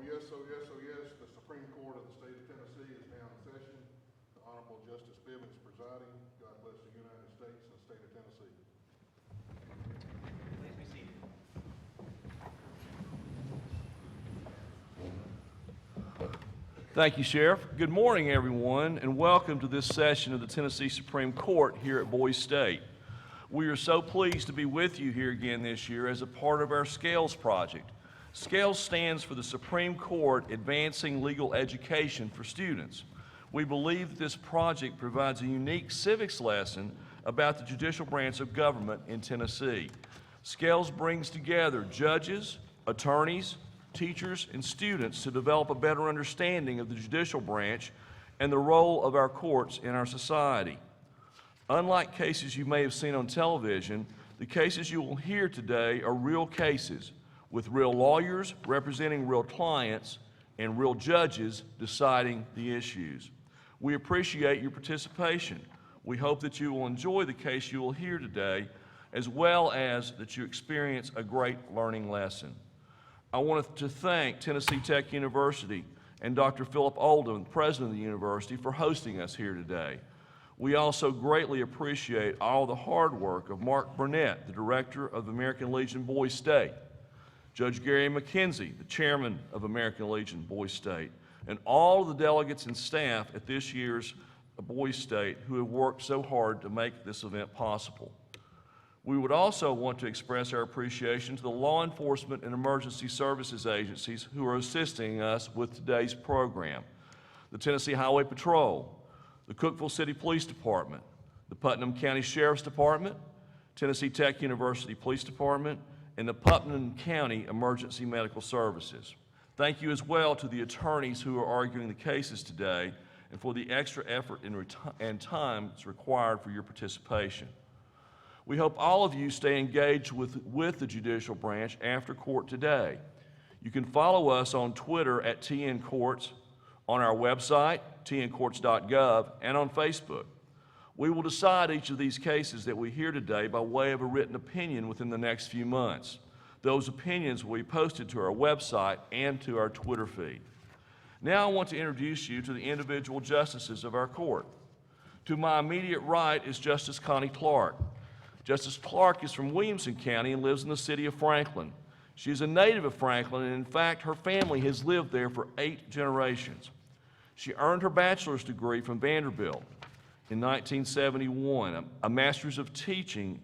Oh yes, oh yes, oh yes. The Supreme Court of the state of Tennessee is now in session. The Honorable Justice Bivens presiding. God bless the United States and the state of Tennessee. Please be seated. Thank you, Sheriff. Good morning, everyone, and welcome to this session of the Tennessee Supreme Court here at Boise State. We are so pleased to be with you here again this year as a part of our S.C.A.L.E.S project. S.C.A.L.E.S stands for the Supreme Court Advancing Legal Education for Students. We believe that this project provides a unique civics lesson about the judicial branch of government in Tennessee. S.C.A.L.E.S brings together judges, attorneys, teachers, and students to develop a better understanding of the judicial branch and the role of our courts in our society. Unlike cases you may have seen on television, the cases you will hear today are real cases, with real lawyers representing real clients and real judges deciding the issues. We appreciate your participation. We hope that you will enjoy the case you will hear today, as well as that you experience a great learning lesson. I want to thank Tennessee Tech University and Dr. Philip Oldham, president of the university, for hosting us here today. We also greatly appreciate all the hard work of Mark Burnett, the director of the American Legion Boise State, Judge Gary McKenzie, the chairman of American Legion Boise State, and all of the delegates and staff at this year's Boise State who have worked so hard to make this event possible. We would also want to express our appreciation to the law enforcement and emergency services agencies who are assisting us with today's program: the Tennessee Highway Patrol, the Cookeville City Police Department, the Putnam County Sheriff's Department, Tennessee Tech University Police Department, and the Putnam County Emergency Medical Services. Thank you as well to the attorneys who are arguing the cases today and for the extra effort and time that's required for your participation. We hope all of you stay engaged with the judicial branch after court today. You can follow us on Twitter at TNCourts, on our website, tncourts.gov, and on Facebook. We will decide each of these cases that we hear today by way of a written opinion within the next few months. Those opinions will be posted to our website and to our Twitter feed. Now I want to introduce you to the individual justices of our court. To my immediate right is Justice Connie Clark. Justice Clark is from Williamson County and lives in the city of Franklin. She is a native of Franklin, and in fact, her family has lived there for 8 generations. She earned her bachelor's degree from Vanderbilt in 1971, a master's of teaching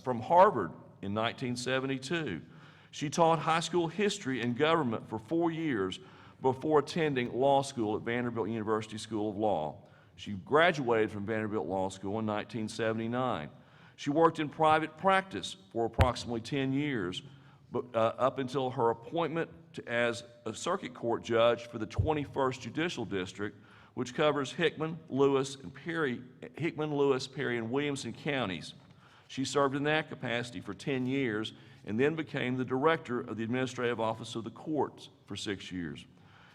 from Harvard in 1972. She taught high school history and government for 4 years before attending law school at Vanderbilt University School of Law. She graduated from Vanderbilt Law School in 1979. She worked in private practice for approximately 10 years, up until her appointment as a circuit court judge for the 21st Judicial District, which covers Hickman, Lewis, Perry, and Williamson counties. She served in that capacity for 10 years and then became the director of the Administrative Office of the Courts for 6 years.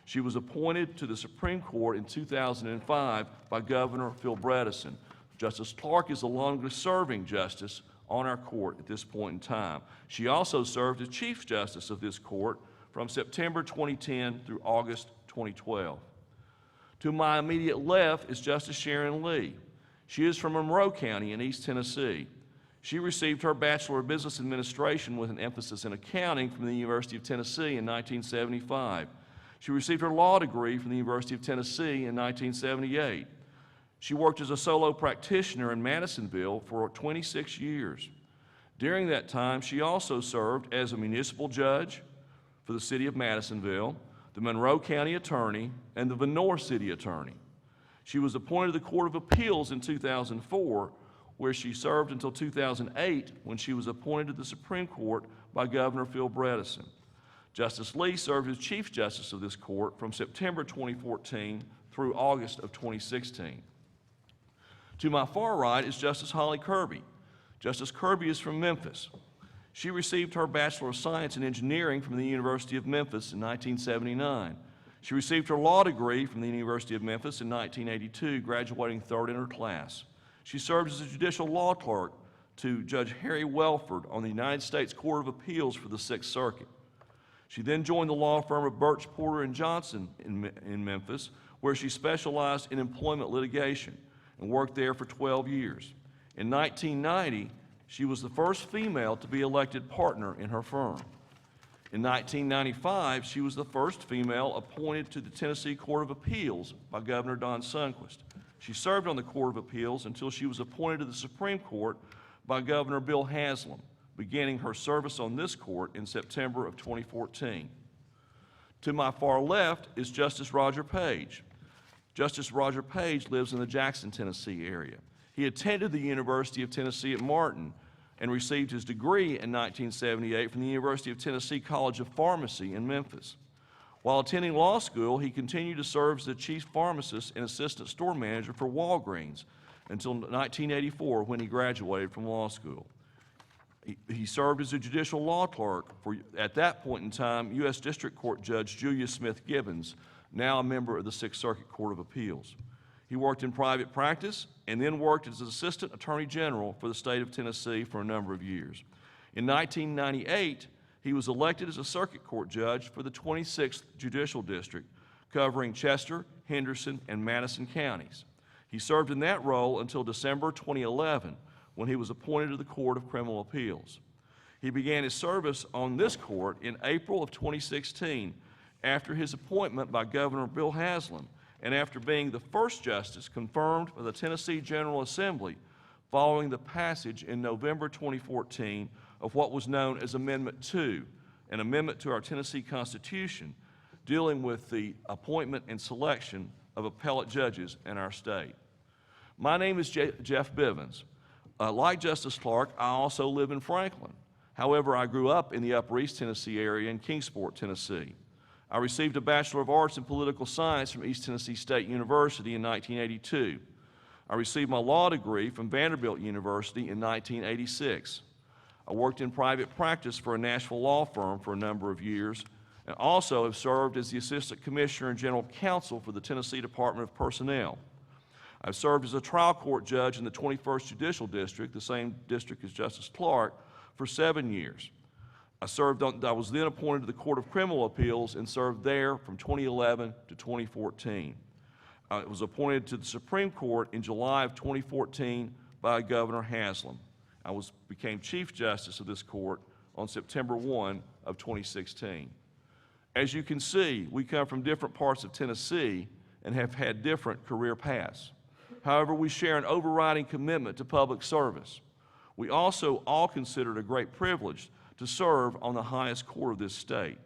She was appointed to the Supreme Court in 2005 by Governor Phil Bredesen. Justice Clark is the longest serving justice on our court at this point in time. She also served as Chief Justice of this court from September 2010 through August 2012. To my immediate left is Justice Sharon Lee. She is from Monroe County in East Tennessee. She received her Bachelor of Business Administration with an emphasis in accounting from the University of Tennessee in 1975. She received her law degree from the University of Tennessee in 1978. She worked as a solo practitioner in Madisonville for 26 years. During that time, she also served as a municipal judge for the city of Madisonville, the Monroe County Attorney, and the Vonore City Attorney. She was appointed to the Court of Appeals in 2004, where she served until 2008 when she was appointed to the Supreme Court by Governor Phil Bredesen. Justice Lee served as Chief Justice of this court from September 2014 through August of 2016. To my far right is Justice Holly Kirby. Justice Kirby is from Memphis. She received her Bachelor of Science in Engineering from the University of Memphis in 1979. She received her law degree from the University of Memphis in 1982, graduating third in her class. She served as a judicial law clerk to Judge Harry Welford on the United States Court of Appeals for the Sixth Circuit. She then joined the law firm of Birch, Porter, and Johnson in Memphis, where she specialized in employment litigation and worked there for 12 years. In 1990, she was the first female to be elected partner in her firm. In 1995, she was the first female appointed to the Tennessee Court of Appeals by Governor Don Sundquist. She served on the Court of Appeals until she was appointed to the Supreme Court by Governor Bill Haslam, beginning her service on this court in September of 2014. To my far left is Justice Roger Page. Justice Roger Page lives in the Jackson, Tennessee area. He attended the University of Tennessee at Martin and received his degree in 1978 from the University of Tennessee College of Pharmacy in Memphis. While attending law school, he continued to serve as the chief pharmacist and assistant store manager for Walgreens until 1984 when he graduated from law school. He served as a judicial law clerk for, at that point in time, U.S. District Court Judge Julia Smith Gibbons, now a member of the Sixth Circuit Court of Appeals. He worked in private practice and then worked as Assistant Attorney General for the state of Tennessee for a number of years. In 1998, he was elected as a circuit court judge for the 26th Judicial District, covering Chester, Henderson, and Madison counties. He served in that role until December 2011, when he was appointed to the Court of Criminal Appeals. He began his service on this court in April of 2016 after his appointment by Governor Bill Haslam and after being the first justice confirmed by the Tennessee General Assembly following the passage in November 2014 of what was known as Amendment 2, an amendment to our Tennessee Constitution dealing with the appointment and selection of appellate judges in our state. My name is Jeff Bivens. Like Justice Clark, I also live in Franklin. However, I grew up in the Upper East Tennessee area in Kingsport, Tennessee. I received a Bachelor of Arts in Political Science from East Tennessee State University in 1982. I received my law degree from Vanderbilt University in 1986. I worked in private practice for a Nashville law firm for a number of years and also have served as the Assistant Commissioner and General Counsel for the Tennessee Department of Personnel. I've served as a trial court judge in the 21st Judicial District, the same district as Justice Clark, for 7 years. I was then appointed to the Court of Criminal Appeals and served there from 2011 to 2014. I was appointed to the Supreme Court in July of 2014 by Governor Haslam. I became Chief Justice of this court on September 1 of 2016. As you can see, we come from different parts of Tennessee and have had different career paths. However, we share an overriding commitment to public service. We also all consider it a great privilege to serve on the highest court of this state.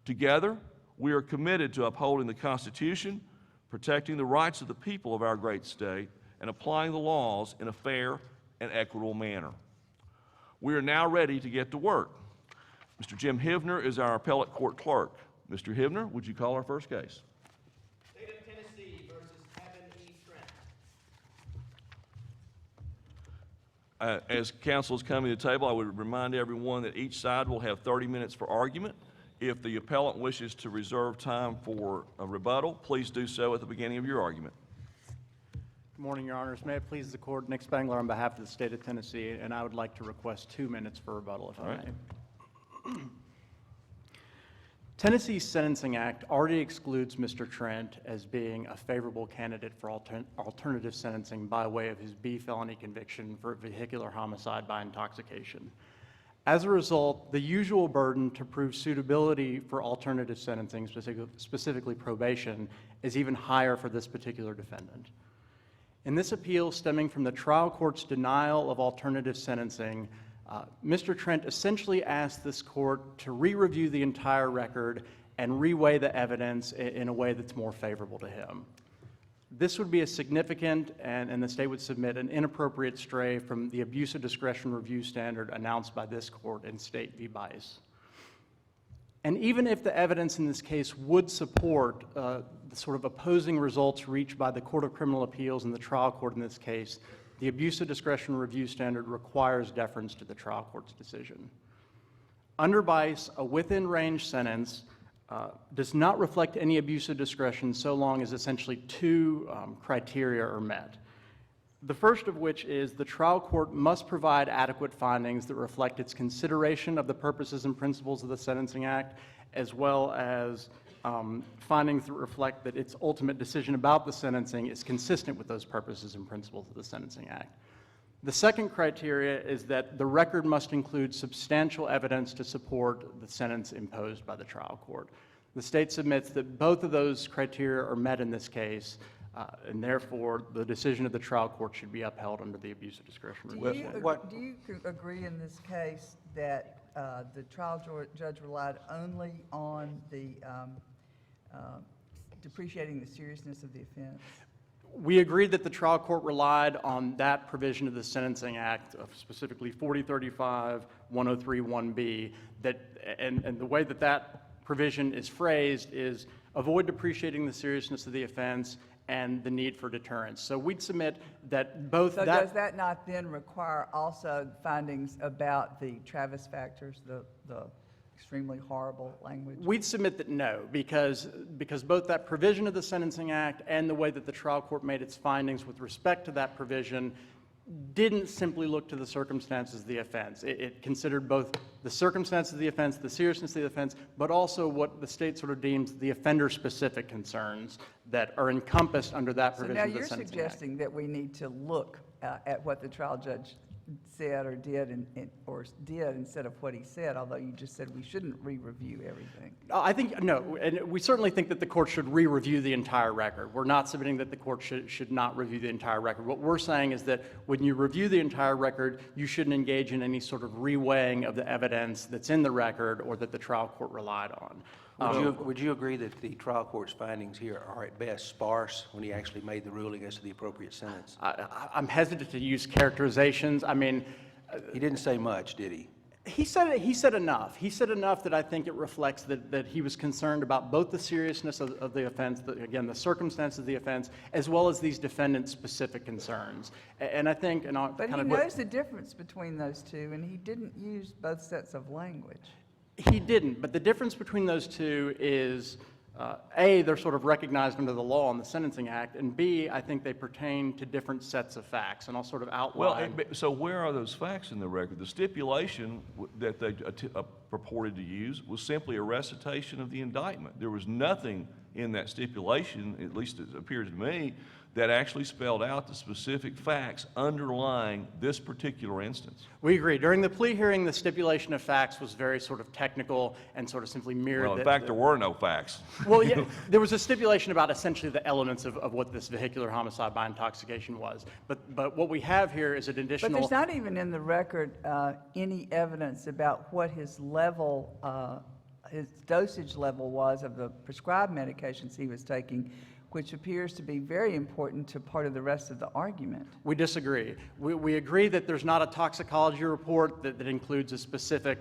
Together, we are committed to upholding the Constitution, protecting the rights of the people of our great state, and applying the laws in a fair and equitable manner. We are now ready to get to work. Mr. Jim Hivner is our appellate court clerk. Mr. Hivner, would you call our first case? State of Tennessee versus Kevin E. Trent. As counsel is coming to the table, I would remind everyone that each side will have 30 minutes for argument. If the appellant wishes to reserve time for a rebuttal, please do so at the beginning of your argument. Good morning, Your Honors. May it please the Court, Nick Spangler on behalf of the state of Tennessee, and I would like to request 2 minutes for rebuttal, if I may. Tennessee's Sentencing Act already excludes Mr. Trent as being a favorable candidate for alternative sentencing by way of his B felony conviction for vehicular homicide by intoxication. As a result, the usual burden to prove suitability for alternative sentencing, specifically probation, is even higher for this particular defendant. In this appeal stemming from the trial court's denial of alternative sentencing, Mr. Trent essentially asked this court to re-review the entire record and reweigh the evidence in a way that's more favorable to him. This would be a significant, and the state would submit, an inappropriate stray from the abuse of discretion review standard announced by this court in State v. Bice. And even if the evidence in this case would support the sort of opposing results reached by the Court of Criminal Appeals and the trial court in this case, the abuse of discretion review standard requires deference to the trial court's decision. Under Bice, a within-range sentence does not reflect any abuse of discretion so long as essentially 2 criteria are met. The first of which is the trial court must provide adequate findings that reflect its consideration of the purposes and principles of the Sentencing Act as well as findings that reflect that its ultimate decision about the sentencing is consistent with those purposes and principles of the Sentencing Act. The second criteria is that the record must include substantial evidence to support the sentence imposed by the trial court. The state submits that both of those criteria are met in this case, and therefore the decision of the trial court should be upheld under the abuse of discretion Do review. you agree in this case that the trial judge relied only on the depreciating the seriousness of the offense? We agree that the trial court relied on that provision of the Sentencing Act, specifically 4035, 103(1)B, and the way that that provision is phrased is avoid depreciating the seriousness of the offense and the need for deterrence. So we'd submit that both So does that not then require also findings about the Travis factors, the extremely horrible language? We'd submit that no, because both that provision of the Sentencing Act and the way that the trial court made its findings with respect to that provision didn't simply look to the circumstances of the offense. It considered both the circumstances of the offense, the seriousness of the offense, but also what the state sort of deems the offender-specific concerns that are encompassed under that So provision now of the you're Sentencing Act. suggesting that we need to look at what the trial judge said or did, or did instead of what he said, although you just said we shouldn't re-review everything. I think, no, and we certainly think that the court should re-review the entire record. We're not submitting that the court should not review the entire record. What we're saying is that when you review the entire record, you shouldn't engage in any sort of reweighing of the evidence that's in the record or that the trial court relied on. Would you agree that the trial court's findings here are at best sparse when he actually made the ruling as to the appropriate sentence? I'm hesitant to use characterizations. I mean, He didn't say much, did he? he said enough. He said enough that I think it reflects that he was concerned about both the seriousness of the offense, again, the circumstances of the offense, as well as these defendant-specific concerns. And I think, and I'll But kind he of knows the difference between those two, and he didn't use both sets of language. He didn't, but the difference between those two is, A, they're sort of recognized under the law in the Sentencing Act, and B, I think they pertain to different sets of facts, and I'll sort of outline. Well, so where are those facts in the record? The stipulation that they purported to use was simply a recitation of the indictment. There was nothing in that stipulation, at least it appears to me, that actually spelled out the specific facts underlying this particular instance. We agree. During the plea hearing, the stipulation of facts was very sort of technical and sort of simply mirrored. Well, in fact, there were no facts. Well, yeah, there was a stipulation about essentially the elements of what this vehicular homicide by intoxication was. But what we have here is an additional. But there's not even in the record any evidence about what his level, his dosage level was of the prescribed medications he was taking, which appears to be very important to part of the rest of the argument. We disagree. We agree that there's not a toxicology report that includes a specific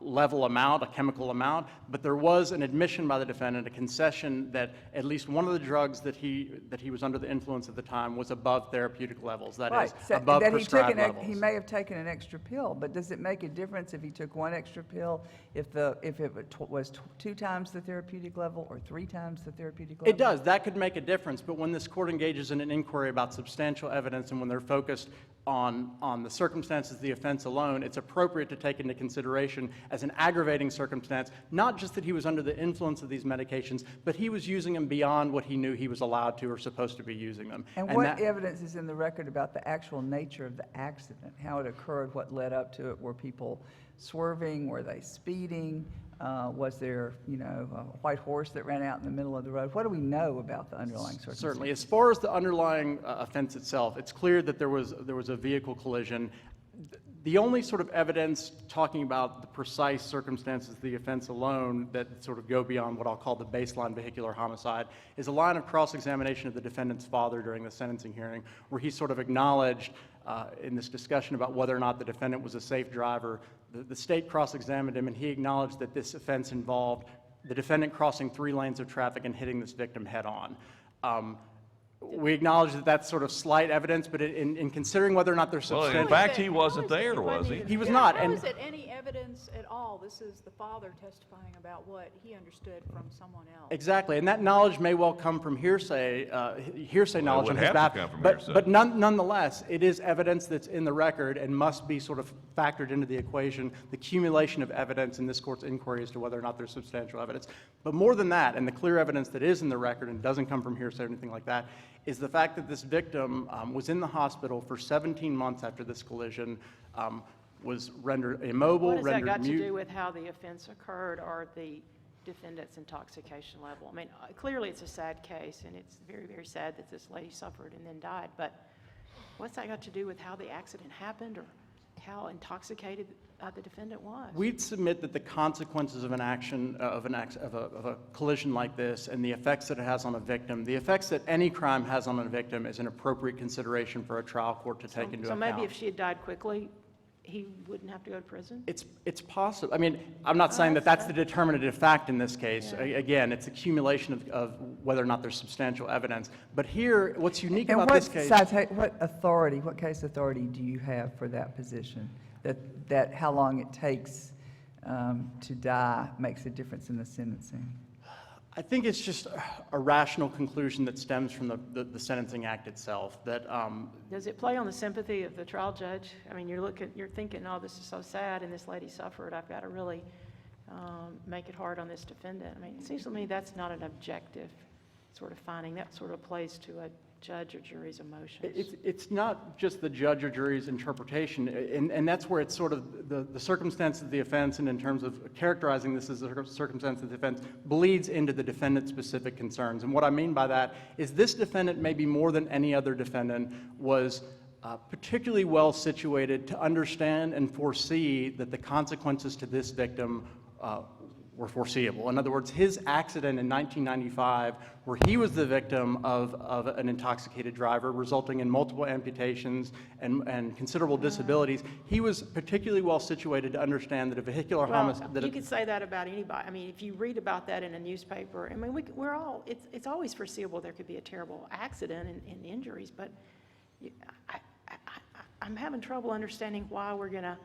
level amount, a chemical amount, but there was an admission by the defendant, a concession that at least one of the drugs that he was under the influence at the time was above therapeutic levels, that is, So above that prescribed levels. he may have taken an extra pill, but does it make a difference if he took one extra pill, if it was 2 times the therapeutic level or 3 times the therapeutic level? It does. That could make a difference, but when this court engages in an inquiry about substantial evidence and when they're focused on the circumstances of the offense alone, it's appropriate to take into consideration as an aggravating circumstance, not just that he was under the influence of these medications, but he was using them beyond what he knew he was allowed to or supposed to be using them. And what evidence is in the record about the actual nature of the accident, how it occurred, what led up to it? Were people swerving? Were they speeding? Was there, a white horse that ran out in the middle of the road? What do we know about the underlying circumstances? Certainly. As far as the underlying offense itself, it's clear that there was a vehicle collision. The only sort of evidence talking about the precise circumstances of the offense alone that sort of go beyond what I'll call the baseline vehicular homicide is a line of cross-examination of the defendant's father during the sentencing hearing, where he sort of acknowledged in this discussion about whether or not the defendant was a safe driver. The state cross-examined him, and he acknowledged that this offense involved the defendant crossing 3 lanes of traffic and hitting this victim head-on. We acknowledge that that's sort of slight evidence, but in considering whether or not there's Well, in substantial... fact, he wasn't there, was he? He was not, How and- is it any evidence at all? This is the father testifying about what he understood from someone else. Exactly, and that knowledge may well come from hearsay knowledge would on his have to behalf. come from But, hearsay. but nonetheless, it is evidence that's in the record and must be sort of factored into the equation, the accumulation of evidence in this court's inquiry as to whether or not there's substantial evidence. But more than that, and the clear evidence that is in the record and doesn't come from hearsay or anything like that, is the fact that this victim was in the hospital for 17 months after this collision, was rendered immobile, What has that rendered got to mute. do with how the offense occurred or the defendant's intoxication level? I mean, clearly it's a sad case, and it's very, very sad that this lady suffered and then died, but what's that got to do with how the accident happened or how intoxicated the defendant was? We'd submit that the consequences of a collision like this and the effects that it has on a victim, the effects that any crime has on a victim is an appropriate consideration for a trial court to take into So account. maybe if she had died quickly, he wouldn't have to go to prison? It's possible. I mean, I'm not saying that that's the determinative fact in this case. Again, it's accumulation of whether or not there's substantial evidence. But here, what's unique And about this case... what case authority do you have for that position? That how long it takes to die makes a difference in the sentencing? I think it's just a rational conclusion that stems from the Sentencing Act itself, that Does it play on the sympathy of the trial judge? I mean, you're thinking, oh, this is so sad, and this lady suffered. I've got to really make it hard on this defendant. I mean, it seems to me that's not an objective sort of finding. That sort of plays to a judge or jury's emotions. It's not just the judge or jury's interpretation, and that's where it's sort of the circumstance of the offense, and in terms of characterizing this as a circumstance of the offense, bleeds into the defendant's specific concerns. And what I mean by that is this defendant, maybe more than any other defendant, was particularly well situated to understand and foresee that the consequences to this victim were foreseeable. In other words, his accident in 1995, where he was the victim of an intoxicated driver, resulting in multiple amputations and considerable disabilities, he was particularly well situated to understand that a vehicular homicide... You could say that about anybody. I mean, if you read about that in a newspaper, I mean, we're all, it's always foreseeable there could be a terrible accident and injuries, but I'm having trouble understanding why we're going to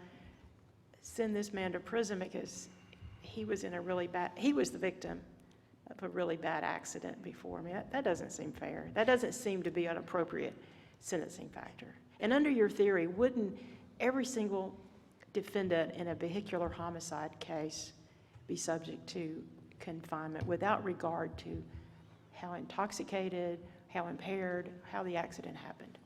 send this man to prison because he was the victim of a really bad accident before. I mean, that doesn't seem fair. That doesn't seem to be an appropriate sentencing factor. And under your theory, wouldn't every single defendant in a vehicular homicide case be subject to confinement without regard to how intoxicated, how impaired, how the accident happened?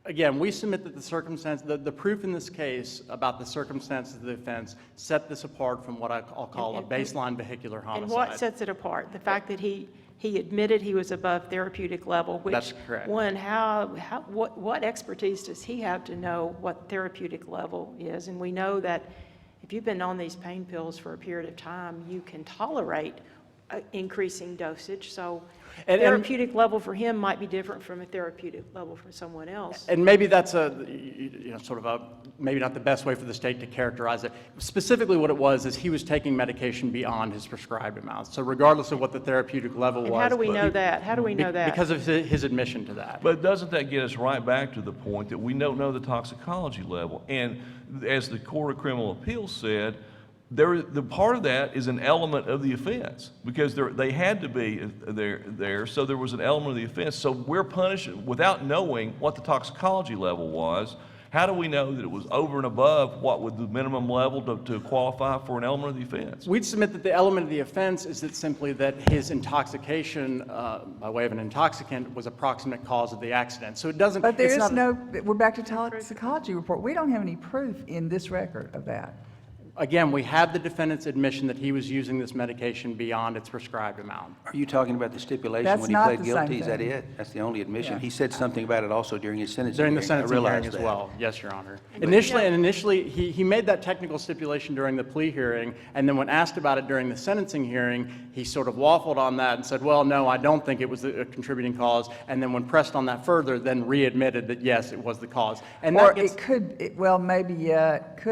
Again, we submit that the proof in this case about the circumstances of the offense set this apart from what I'll call a baseline vehicular homicide. And what sets it apart? The fact that he admitted he was above therapeutic level, which... That's correct. One, what expertise does he have to know what therapeutic level is? And we know that if you've been on these pain pills for a period of time, you can tolerate increasing dosage. So therapeutic level for him might be different from a therapeutic level for someone else. And maybe that's maybe not the best way for the state to characterize it. Specifically what it was is he was taking medication beyond his prescribed amount. So regardless of what the therapeutic level was. And how do we know that? How do we know that? Because of his admission to that. But doesn't that get us right back to the point that we don't know the toxicology level? And as the Court of Criminal Appeals said, the part of that is an element of the offense because they had to be there, so there was an element of the offense. So we're punished without knowing what the toxicology level was. How do we know that it was over and above what would the minimum level to qualify for an element of the offense? We'd submit that the element of the offense is that simply that his intoxication, by way of an intoxicant, was a proximate cause of the accident. So it doesn't... But we're back to toxicology report. We don't have any proof in this record of that. Again, we have the defendant's admission that he was using this medication beyond its prescribed amount. Are you talking about the stipulation That's when he not pled the guilty? same Is that thing. it? That's the only admission? Yeah. He said something about it also during his sentencing During the hearing. sentencing I realize hearing as that. well. Yes, Your Honor. Initially, he made that technical stipulation during the plea hearing, and then when asked about it during the sentencing hearing, he sort of waffled on that and said, well, no, I don't think it was a contributing cause, and then when pressed on that further, then readmitted that, yes, it was the cause. And Or that gets, it could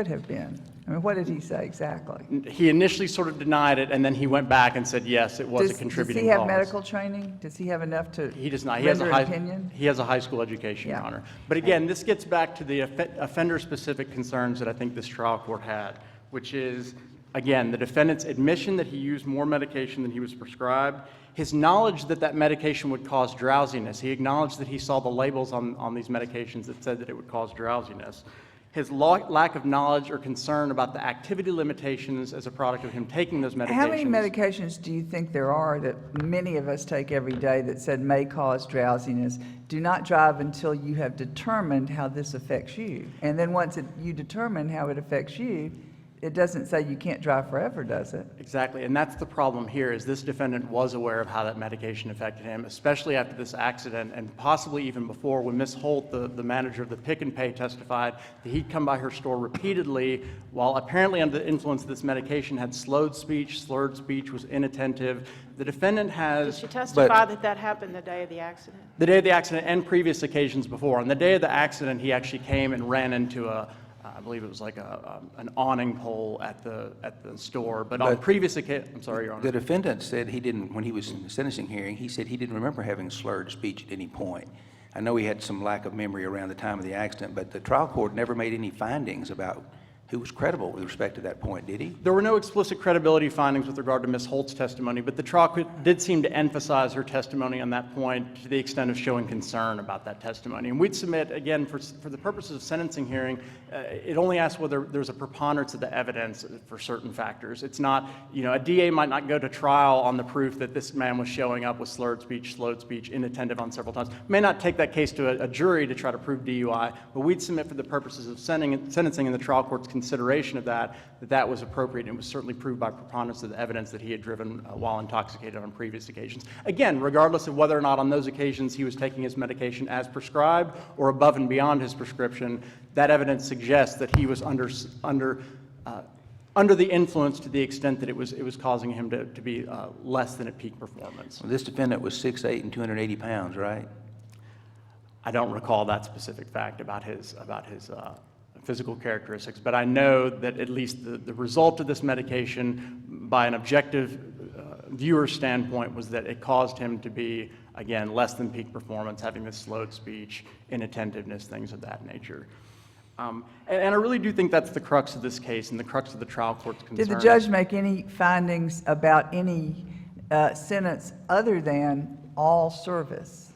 have been. I I mean, what did he say exactly? He initially sort of denied it, and then he went back and said, yes, it was a contributing Does he have cause. medical training? Does he have enough to He does not. He has render a an high, opinion? he has a high school education, Your Yeah. Honor. But again, this gets back to the offender-specific concerns that I think this trial court had, which is, again, the defendant's admission that he used more medication than he was prescribed, his knowledge that that medication would cause drowsiness. He acknowledged that he saw the labels on these medications that said that it would cause drowsiness. His lack of knowledge or concern about the activity limitations as a product of him taking those medications. How many medications do you think there are that many of us take every day that said may cause drowsiness? Do not drive until you have determined how this affects you. And then once you determine how it affects you, it doesn't say you can't drive forever, does it? Exactly, and that's the problem here, is this defendant was aware of how that medication affected him, especially after this accident, and possibly even before, when Ms. Holt, the manager of the Pick and Pay, testified that he'd come by her store repeatedly while apparently under the influence of this medication, had slurred speech, was inattentive. The defendant Did has... she testify that that happened the day of the accident? The day of the accident and previous occasions before. On the day of the accident, he actually came and ran into I believe it was like an awning pole at the store. But on previous occasions, I'm sorry, Your Honor. The defendant said he didn't, when he was in the sentencing hearing, he said he didn't remember having slurred speech at any point. I know he had some lack of memory around the time of the accident, but the trial court never made any findings about who was credible with respect to that point, did he? There were no explicit credibility findings with regard to Ms. Holt's testimony, but the trial court did seem to emphasize her testimony on that point to the extent of showing concern about that testimony. And we'd submit, again, for the purposes of sentencing hearing, it only asks whether there's a preponderance of the evidence for certain factors. It's not, a DA might not go to trial on the proof that this man was showing up with slurred speech, inattentive on several times. May not take that case to a jury to try to prove DUI, but we'd submit for the purposes of sentencing in the trial court's consideration of that was appropriate, and it was certainly proved by preponderance of the evidence that he had driven while intoxicated on previous occasions. Again, regardless of whether or not on those occasions he was taking his medication as prescribed or above and beyond his prescription, that evidence suggests that he was under the influence to the extent that it was causing him to be less than at peak performance. Well, this defendant was 6'8" and 280 pounds, right? I don't recall that specific fact about his physical characteristics, but I know that at least the result of this medication, by an objective viewer standpoint, was that it caused him to be, again, less than peak performance, having this slowed speech, inattentiveness, things of that nature. And I really do think that's the crux of this case and the crux of the trial court's concern. Did the judge make any findings about any sentence other than all service?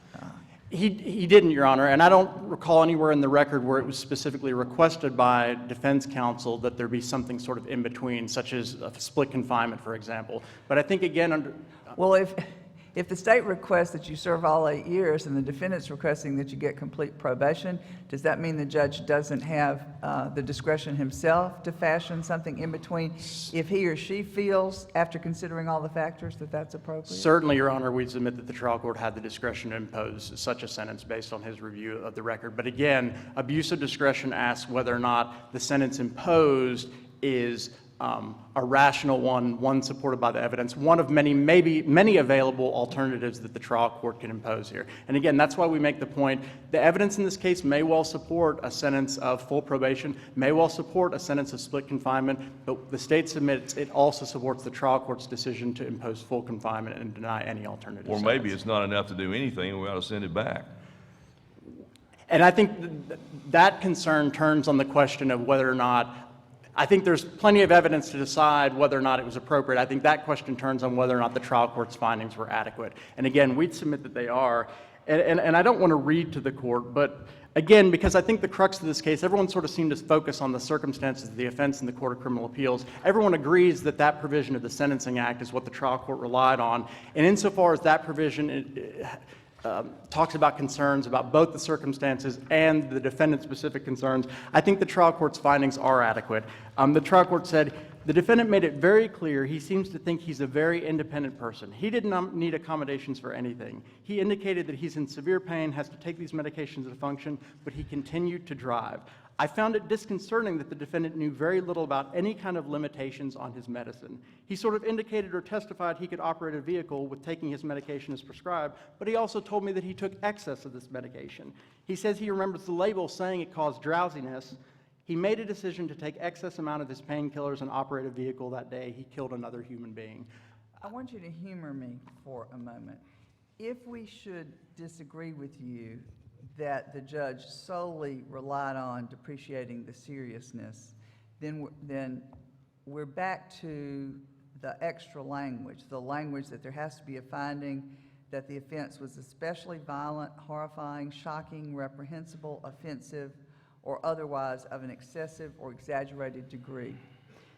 He didn't, Your Honor, and I don't recall anywhere in the record where it was specifically requested by defense counsel that there be something sort of in between, such as a split confinement, for example. But I think, again, Well, if the state requests that you serve all 8 years and the defendant's requesting that you get complete probation, does that mean the judge doesn't have the discretion himself to fashion something in between if he or she feels, after considering all the factors, that that's appropriate? Certainly, Your Honor, we submit that the trial court had the discretion to impose such a sentence based on his review of the record. But again, abuse of discretion asks whether or not the sentence imposed is a rational one supported by the evidence, one of many available alternatives that the trial court can impose here. And again, that's why we make the point, the evidence in this case may well support a sentence of full probation, may well support a sentence of split confinement, but the state submits it also supports the trial court's decision to impose full confinement and deny any alternative Or sentence. maybe it's not enough to do anything, and we ought to send it back. And I think that concern turns on the question of whether or not, I think there's plenty of evidence to decide whether or not it was appropriate. I think that question turns on whether or not the trial court's findings were adequate. And again, we'd submit that they are. And I don't want to read to the court, but again, because I think the crux of this case, everyone sort of seemed to focus on the circumstances of the offense in the Court of Criminal Appeals. Everyone agrees that that provision of the Sentencing Act is what the trial court relied on. And insofar as that provision talks about concerns about both the circumstances and the defendant's specific concerns, I think the trial court's findings are adequate. The trial court said, the defendant made it very clear he seems to think he's a very independent person. He did not need accommodations for anything. He indicated that he's in severe pain, has to take these medications to function, but he continued to drive. I found it disconcerting that the defendant knew very little about any kind of limitations on his medicine. He sort of indicated or testified he could operate a vehicle with taking his medication as prescribed, but he also told me that he took excess of this medication. He says he remembers the label saying it caused drowsiness. He made a decision to take excess amount of his painkillers and operate a vehicle that day. He killed another human being. I want you to humor me for a moment. If we should disagree with you that the judge solely relied on depreciating the seriousness, then we're back to the extra language, the language that there has to be a finding that the offense was especially violent, horrifying, shocking, reprehensible, offensive, or otherwise of an excessive or exaggerated degree.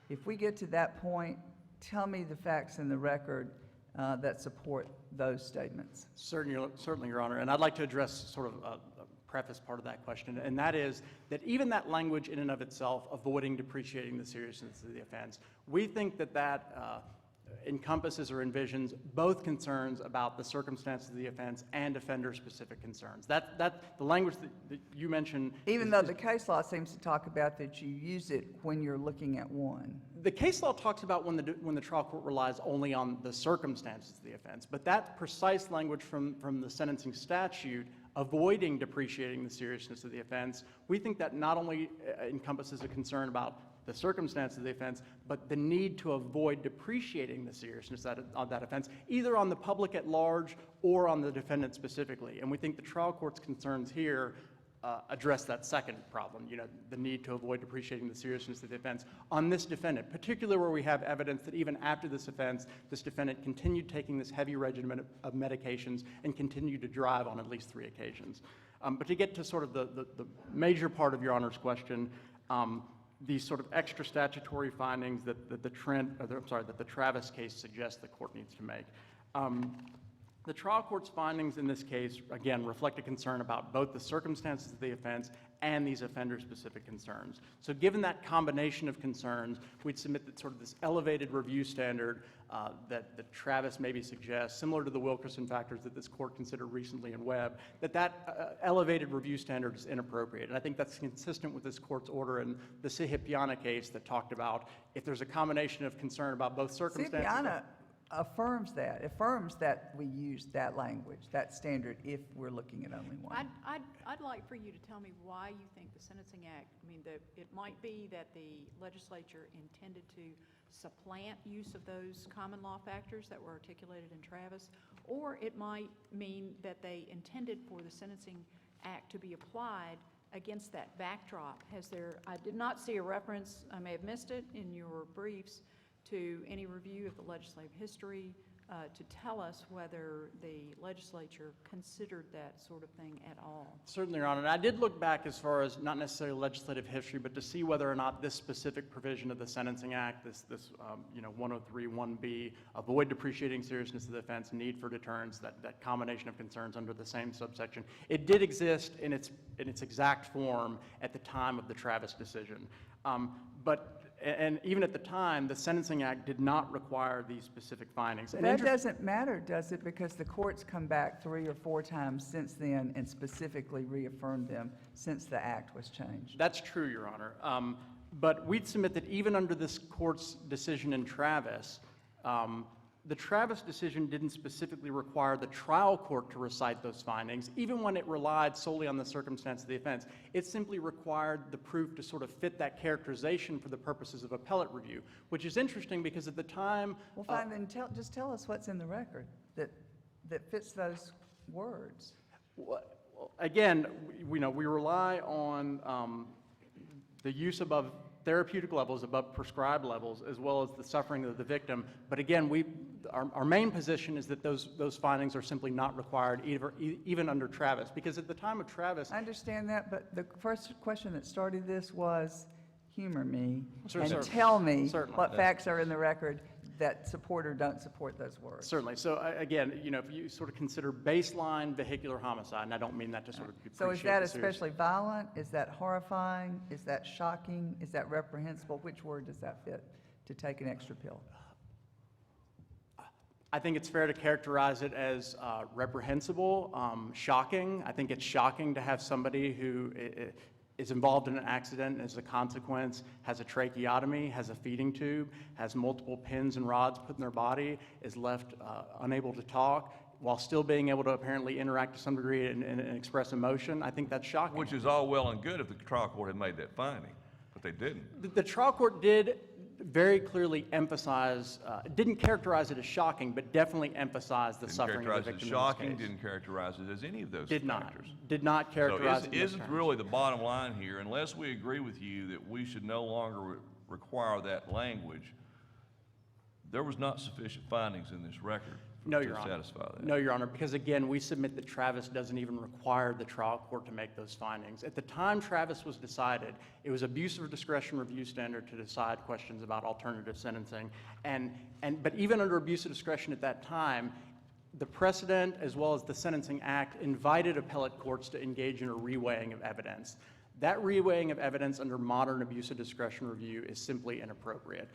If we get to that point, tell me the facts in the record that support those statements. Certainly, Your Honor, and I'd like to address sort of a preface part of that question, and that is that even that language in and of itself, avoiding depreciating the seriousness of the offense, we think that encompasses or envisions both concerns about the circumstances of the offense and offender-specific concerns. The language that you mentioned. Even though the case law seems to talk about that you use it when you're looking at one. The case law talks about when the trial court relies only on the circumstances of the offense, but that precise language from the sentencing statute, avoiding depreciating the seriousness of the offense, we think that not only encompasses a concern about the circumstances of the offense, but the need to avoid depreciating the seriousness of that offense, either on the public at large or on the defendant specifically. And we think the trial court's concerns here address that second problem, the need to avoid depreciating the seriousness of the offense on this defendant, particularly where we have evidence that even after this offense, this defendant continued taking this heavy regimen of medications and continued to drive on at least 3 occasions. But to get to sort of the major part of Your Honor's question, these sort of extra statutory findings that the Travis case suggests the court needs to make. The trial court's findings in this case, again, reflect a concern about both the circumstances of the offense and these offender-specific concerns. So given that combination of concerns, we'd submit that sort of this elevated review standard that Travis maybe suggests, similar to the Wilkerson factors that this court considered recently in Webb, that elevated review standard is inappropriate. And I think that's consistent with this court's order in the Cihipiana case that talked about if there's a combination of concern about both circumstances. Cihipiana affirms that we use that language, that standard, if we're looking at only one. I'd like for you to tell me why you think the Sentencing Act, it might be that the legislature intended to supplant use of those common law factors that were articulated in Travis, or it might mean that they intended for the Sentencing Act to be applied against that backdrop. I did not see a reference, I may have missed it, in your briefs to any review of the legislative history to tell us whether the legislature considered that sort of thing at all. Certainly, Your Honor. And I did look back as far as not necessarily legislative history, but to see whether or not this specific provision of the Sentencing Act, this 103(1)(b), avoid depreciating seriousness of the offense, need for deterrence, that combination of concerns under the same subsection, it did exist in its exact form at the time of the Travis decision. And even at the time, the Sentencing Act did not require these specific findings. But that doesn't matter, does it? Because the court's come back 3 or 4 times since then and specifically reaffirmed them since the act was changed. That's true, Your Honor. But we'd submit that even under this court's decision in Travis, the Travis decision didn't specifically require the trial court to recite those findings, even when it relied solely on the circumstance of the offense. It simply required the proof to sort of fit that characterization for the purposes of appellate review, which is interesting because at the time... Well, fine, then just tell us what's in the record that fits those words. Well, again, we rely on the use above therapeutic levels, above prescribed levels, as well as the suffering of the victim. But again, our main position is that those findings are simply not required even under Travis, because at the time of Travis... I understand that, but the first question that started this was, humor me, Certainly. and tell me Certainly. what facts are in the record that support or don't support those words. Certainly. So again, if you sort of consider baseline vehicular homicide, and I don't mean that to sort of So is that especially violent? Is that horrifying? Is that shocking? Is that reprehensible? Which word does that fit to take an extra pill? I think it's fair to characterize it as reprehensible, shocking. I think it's shocking to have somebody who is involved in an accident and as a consequence has a tracheotomy, has a feeding tube, has multiple pins and rods put in their body, is left unable to talk, while still being able to apparently interact to some degree and express emotion. I think that's shocking. Which is all well and good if the trial court had made that finding. But they didn't. The trial court did very clearly emphasize, didn't characterize it as shocking, but definitely emphasized the Didn't suffering of the characterize it victim as in this shocking, case. didn't characterize it as any of those Did not. factors. Did not characterize So it in those isn't terms. really the bottom line here, unless we agree with you that we should no longer require that language, there was not sufficient findings in this record No, to Your Honor. satisfy that. No, Your Honor, because again, we submit that Travis doesn't even require the trial court to make those findings. At the time Travis was decided, it was abuse of discretion review standard to decide questions about alternative sentencing. But even under abuse of discretion at that time, the precedent as well as the Sentencing Act invited appellate courts to engage in a reweighing of evidence. That reweighing of evidence under modern abuse of discretion review is simply inappropriate.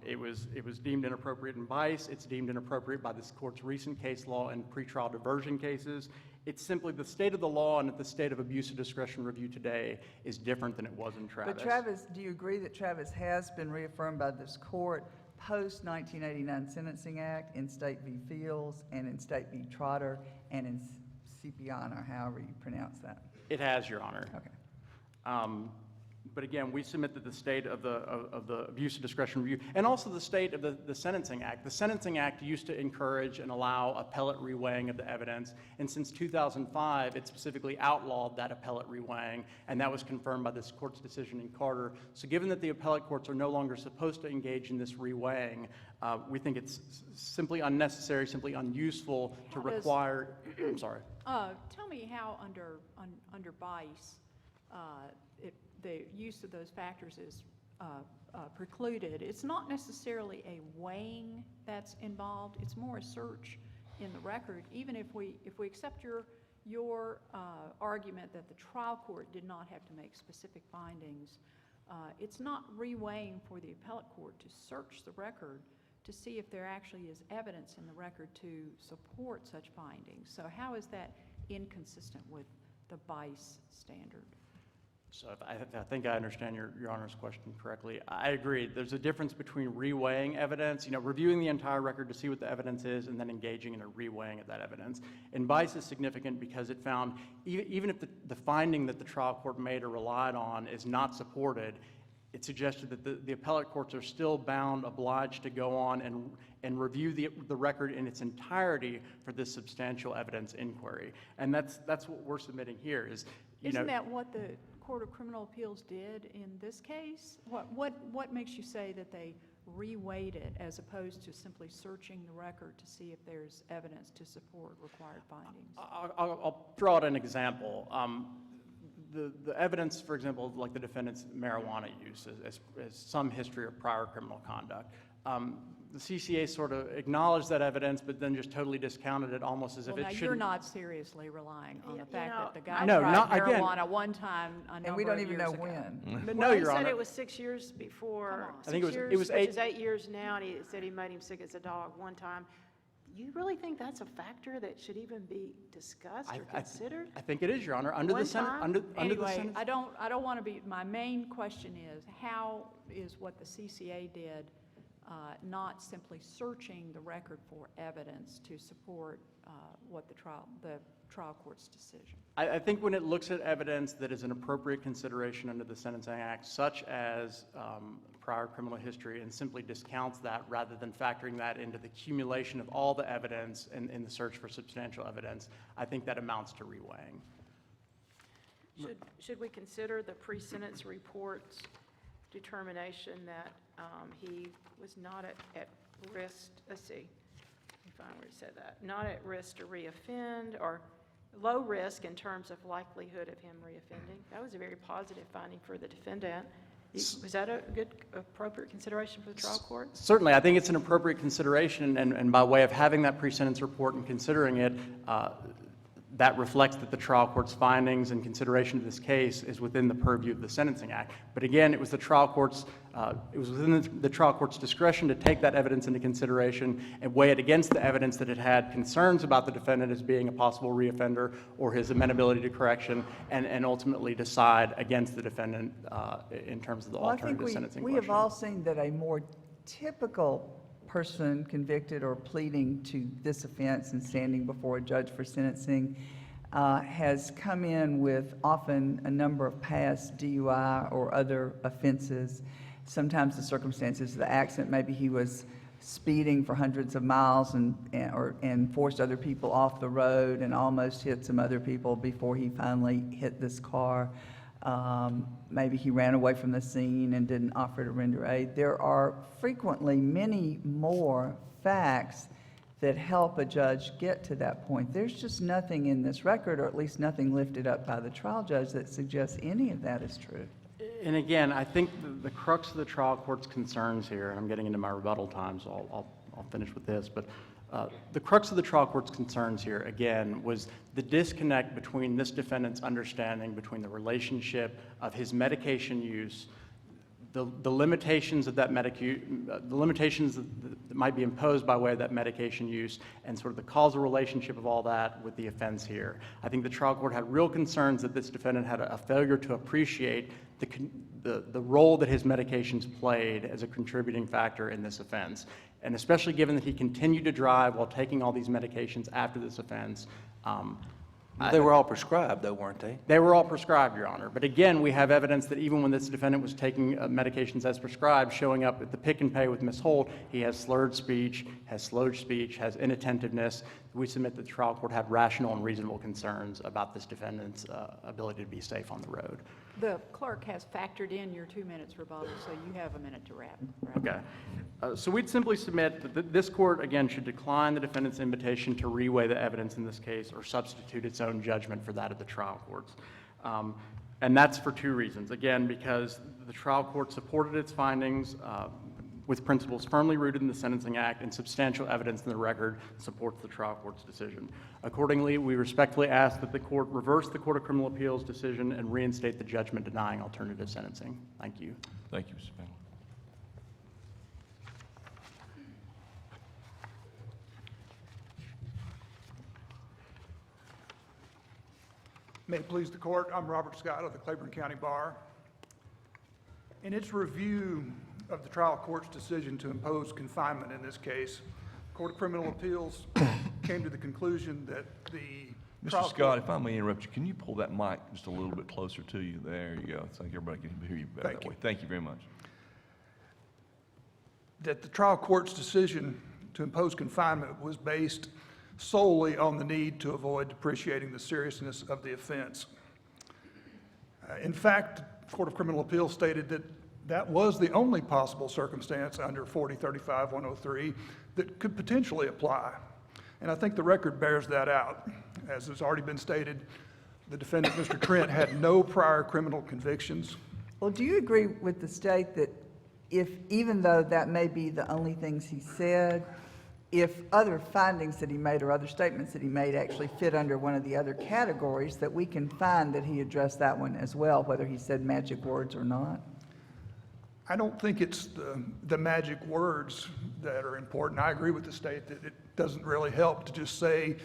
It was deemed inappropriate in Bice. It's deemed inappropriate by this court's recent case law and pretrial diversion cases. It's simply the state of the law and the state of abuse of discretion review today is different than it was in Travis. But Travis, do you agree that Travis has been reaffirmed by this court post-1989 Sentencing Act in State v. Fields and in State v. Trotter and in Cipian, or however you pronounce that? It has, Your Honor. Okay. But again, we submit that the state of the abuse of discretion review, and also the state of the Sentencing Act. The Sentencing Act used to encourage and allow appellate reweighing of the evidence, and since 2005, it specifically outlawed that appellate reweighing, and that was confirmed by this court's decision in Carter. So given that the appellate courts are no longer supposed to engage in this reweighing, we think it's simply unnecessary, simply unuseful to require, I'm sorry. Tell me how under Bice, the use of those factors is precluded. It's not necessarily a weighing that's involved. It's more a search in the record. Even if we accept your argument that the trial court did not have to make specific findings, it's not reweighing for the appellate court to search the record to see if there actually is evidence in the record to support such findings. So how is that inconsistent with the Bice standard? So I think I understand your Honor's question correctly. I agree. There's a difference between reweighing evidence, reviewing the entire record to see what the evidence is, and then engaging in a reweighing of that evidence. And Bice is significant because it found, even if the finding that the trial court made or relied on is not supported, it suggested that the appellate courts are still obliged to go on and review the record in its entirety for this substantial evidence inquiry. And that's what we're submitting here is, Isn't that what the Court of Criminal Appeals did in this case? What makes you say that they reweighed it as opposed to simply searching the record to see if there's evidence to support required findings? I'll throw out an example. The evidence, for example, like the defendant's marijuana use as some history of prior criminal conduct. The CCA sort of acknowledged that evidence, but then just totally discounted it almost as if it shouldn't. Now, you're not seriously relying on the fact that the guy No, tried not again. marijuana one time a number And we don't of even years know ago. when. But Well, no, he Your said Honor. it was 6 years before. Come on. I think it was- 6 it was years, which eight- is 8 years now, and he said he made him sick as a dog one time. You really think that's a factor that should even be discussed or considered? I think it is, Your Honor. Under the One Senate, time? under the Anyway, Senate. I don't want to be, my main question is, how is what the CCA did not simply searching the record for evidence to support what the trial court's decision? I think when it looks at evidence that is an appropriate consideration under the Sentencing Act, such as prior criminal history, and simply discounts that rather than factoring that into the accumulation of all the evidence in the search for substantial evidence, I think that amounts to reweighing. Should we consider the pre-sentence report's determination that he was not at risk, let's see, let me find where it said that, not at risk to reoffend, or low risk in terms of likelihood of him reoffending? That was a very positive finding for the defendant. Was that a good, appropriate consideration for the trial court? Certainly, I think it's an appropriate consideration, and by way of having that pre-sentence report and considering it, that reflects that the trial court's findings and consideration of this case is within the purview of the Sentencing Act. But again, it was within the trial court's discretion to take that evidence into consideration and weigh it against the evidence that it had concerns about the defendant as being a possible reoffender or his amenability to correction, and ultimately decide against the defendant in terms of the alternative sentencing We question. have all seen that a more typical person convicted or pleading to this offense and standing before a judge for sentencing has come in with often a number of past DUI or other offenses. Sometimes the circumstances of the accident, maybe he was speeding for hundreds of miles and forced other people off the road and almost hit some other people before he finally hit this car. Maybe he ran away from the scene and didn't offer to render aid. There are frequently many more facts that help a judge get to that point. There's just nothing in this record, or at least nothing lifted up by the trial judge, that suggests any of that is true. And again, I think the crux of the trial court's concerns here, and I'm getting into my rebuttal time, so I'll finish with this, but the crux of the trial court's concerns here, again, was the disconnect between this defendant's understanding between the relationship of his medication use, the limitations of that the limitations that might be imposed by way of that medication use, and sort of the causal relationship of all that with the offense here. I think the trial court had real concerns that this defendant had a failure to appreciate the role that his medications played as a contributing factor in this offense. And especially given that he continued to drive while taking all these medications after this offense. They were all prescribed, though, weren't they? They were all prescribed, Your Honor. But again, we have evidence that even when this defendant was taking medications as prescribed, showing up at the pick and pay with Ms. Holt, he has slurred speech, has slowed speech, has inattentiveness. We submit that the trial court had rational and reasonable concerns about this defendant's ability to be safe on the road. The clerk has factored in your 2 minutes rebuttal, so you have a minute to wrap. Okay. So we'd simply submit that this court, again, should decline the defendant's invitation to reweigh the evidence in this case or substitute its own judgment for that of the trial courts. And that's for two reasons. Again, because the trial court supported its findings with principles firmly rooted in the Sentencing Act, and substantial evidence in the record supports the trial court's decision. Accordingly, we respectfully ask that the court reverse the Court of Criminal Appeals decision and reinstate the judgment denying alternative sentencing. Thank you. Thank you, Mr. Spindler. May it please the court, I'm Robert Scott of the Claiborne County Bar. In its review of the trial court's decision to impose confinement in this case, the Court of Criminal Appeals came to the conclusion that the trial Mr. Scott, if I may interrupt you, can you pull that mic just a little bit closer to you? There you go. I think everybody can hear you better that way. Thank you very much. That the trial court's decision to impose confinement was based solely on the need to avoid depreciating the seriousness of the offense. In fact, the Court of Criminal Appeals stated that that was the only possible circumstance under 4035-103 that could potentially apply. And I think the record bears that out. As has already been stated, the defendant, Mr. Trent, had no prior criminal convictions. Well, do you agree with the state that even though that may be the only things he said, if other findings that he made or other statements that he made actually fit under one of the other categories, that we can find that he addressed that one as well, whether he said magic words or not? I don't think it's the magic words that are important. I agree with the state that it doesn't really help to just say,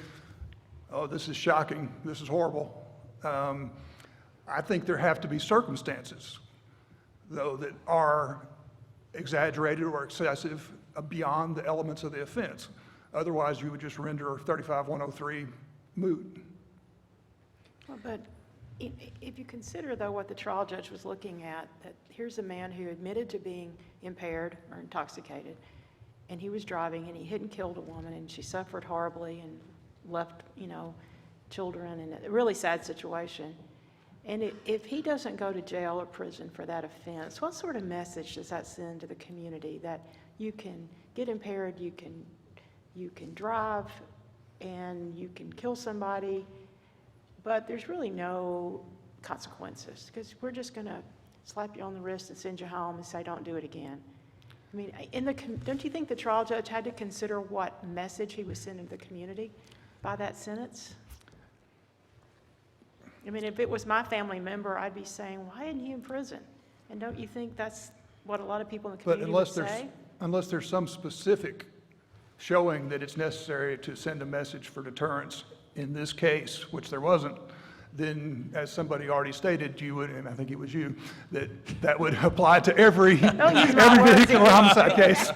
oh, this is shocking, this is horrible. I think there have to be circumstances, though, that are exaggerated or excessive beyond the elements of the offense. Otherwise, you would just render 35-103 moot. Well, but if you consider, though, what the trial judge was looking at, that here's a man who admitted to being impaired or intoxicated, and he was driving, and he hit and killed a woman, and she suffered horribly and left, children in a really sad situation. And if he doesn't go to jail or prison for that offense, what sort of message does that send to the community that you can get impaired, you can drive, and you can kill somebody, but there's really no consequences, because we're just going to slap you on the wrist and send you home and say, don't do it again. I mean, don't you think the trial judge had to consider what message he was sending to the community by that sentence? I mean, if it was my family member, I'd be saying, why isn't he in prison? And don't you think that's what a lot of people in the community would say? Unless there's some specific showing that it's necessary to send a message for deterrence in this case, which there wasn't, then, as somebody already stated, you would, and I think it was you, that would apply to every vehicular homicide case.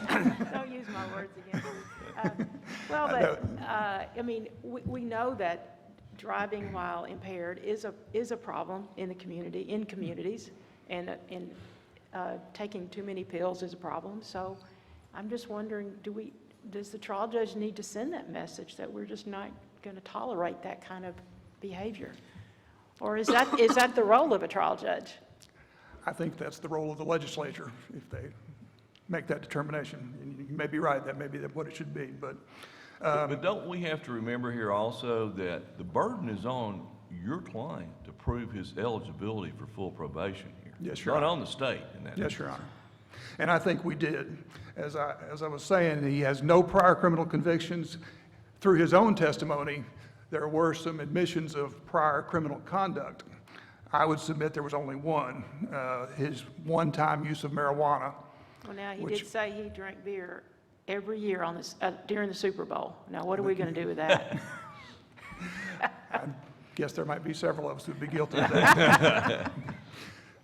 Don't use my words again. Well, but, I mean, we know that driving while impaired is a problem in the community, in communities, and taking too many pills is a problem. So I'm just wondering, does the trial judge need to send that message that we're just not going to tolerate that kind of behavior? Or is that the role of a trial judge? I think that's the role of the legislature, if they make that determination. And you may be right, that may be what it should be, but But don't we have to remember here also that the burden is on your client to prove his eligibility for full probation here? Yes, Your Not Honor. on the state in that. yes, Your Honor. And I think we did. As I was saying, he has no prior criminal convictions. Through his own testimony, there were some admissions of prior criminal conduct. I would submit there was only one, his one-time use of marijuana. Well, now, he Which- did say he drank beer every year on this, during the Super Bowl. Now, what are we going to do with that? I guess there might be several of us who'd be guilty of that.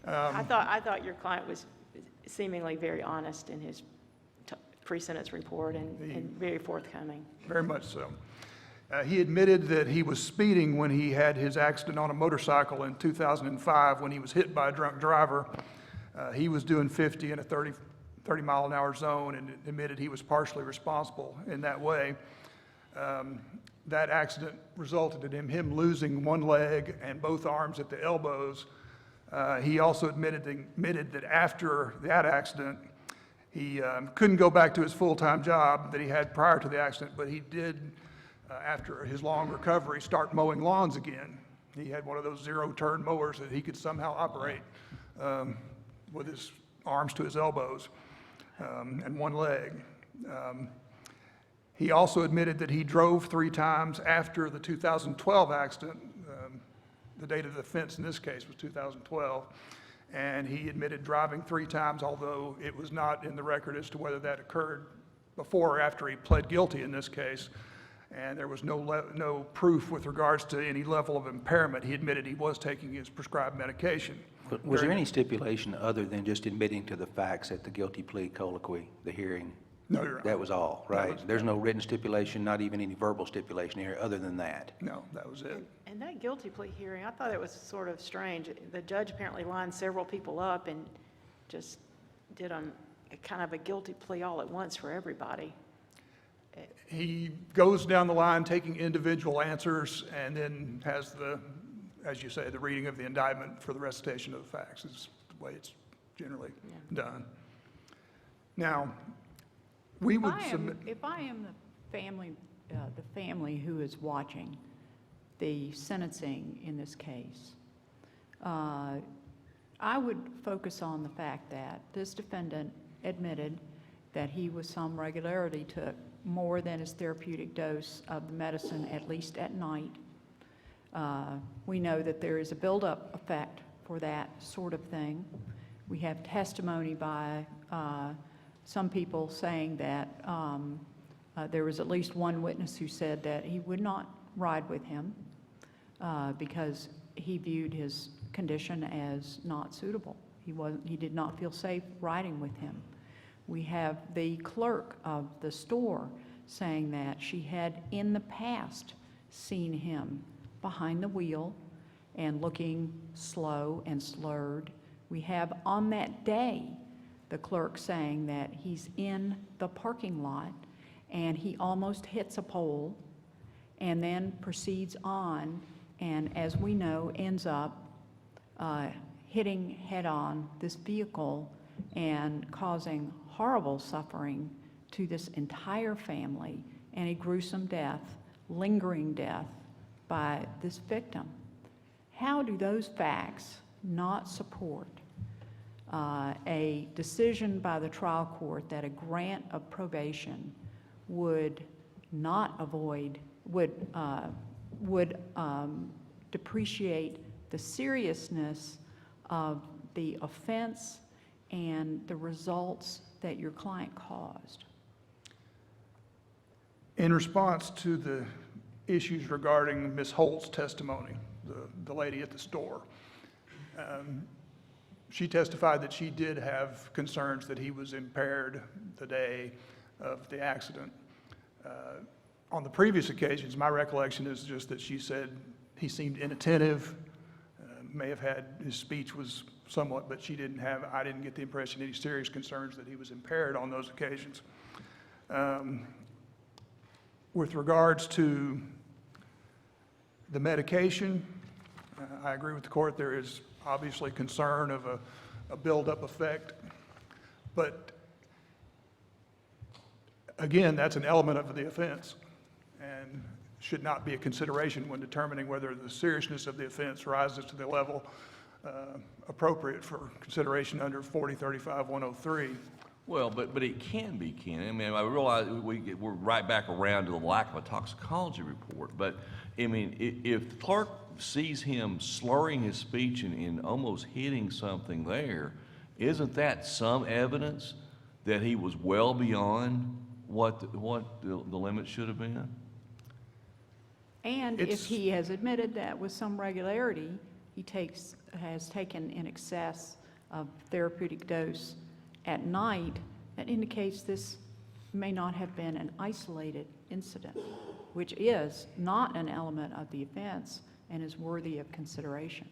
I thought your client was seemingly very honest in his pre-sentence report and very forthcoming. Very much so. He admitted that he was speeding when he had his accident on a motorcycle in 2005 when he was hit by a drunk driver. He was doing 50 in a 30-mile-an-hour zone and admitted he was partially responsible in that way. That accident resulted in him losing one leg and both arms at the elbows. He also admitted that after that accident, he couldn't go back to his full-time job that he had prior to the accident, but he did, after his long recovery, start mowing lawns again. He had one of those zero-turn mowers that he could somehow operate with his arms to his elbows and one leg. He also admitted that he drove 3 times after the 2012 accident. The date of the offense in this case was 2012. And he admitted driving 3 times, although it was not in the record as to whether that occurred before or after he pled guilty in this case. And there was no proof with regards to any level of impairment. He admitted he was taking his prescribed medication. Was there any stipulation other than just admitting to the facts at the guilty plea colloquy, the hearing? No, Your Honor. That was all, right? There's no written stipulation, not even any verbal stipulation here, other than that? No, that was it. And that guilty plea hearing, I thought it was sort of strange. The judge apparently lined several people up and just did a kind of a guilty plea all at once for everybody. He goes down the line taking individual answers and then has the, as you say, the reading of the indictment for the recitation of the facts is the way it's generally done. Now, we would submit. If I am the family who is watching the sentencing in this case, I would focus on the fact that this defendant admitted that he with some regularity took more than his therapeutic dose of the medicine, at least at night. We know that there is a buildup effect for that sort of thing. We have testimony by some people saying that there was at least one witness who said that he would not ride with him because he viewed his condition as not suitable. He did not feel safe riding with him. We have the clerk of the store saying that she had in the past seen him behind the wheel and looking slow and slurred. We have on that day the clerk saying that he's in the parking lot and he almost hits a pole and then proceeds on and, as we know, ends up hitting head-on this vehicle and causing horrible suffering to this entire family and a gruesome death, lingering death by this victim. How do those facts not support a decision by the trial court that a grant of probation would not avoid, would depreciate the seriousness of the offense and the results that your client caused? In response to the issues regarding Ms. Holt's testimony, the lady at the store, she testified that she did have concerns that he was impaired the day of the accident. On the previous occasions, my recollection is just that she said he seemed inattentive, may have had, his speech was somewhat, but I didn't get the impression any serious concerns that he was impaired on those occasions. With regards to the medication, I agree with the court, there is obviously concern of a buildup effect, but again, that's an element of the offense and should not be a consideration when determining whether the seriousness of the offense rises to the level appropriate for consideration under 4035-103. Well, but it can be, Ken. I mean, I realize we're right back around to the lack of a toxicology report, but, I mean, if the clerk sees him slurring his speech and almost hitting something there, isn't that some evidence that he was well beyond what the limit should have been? And if he has admitted that with some regularity, he has taken in excess of therapeutic dose at night, that indicates this may not have been an isolated incident, which is not an element of the offense and is worthy of consideration.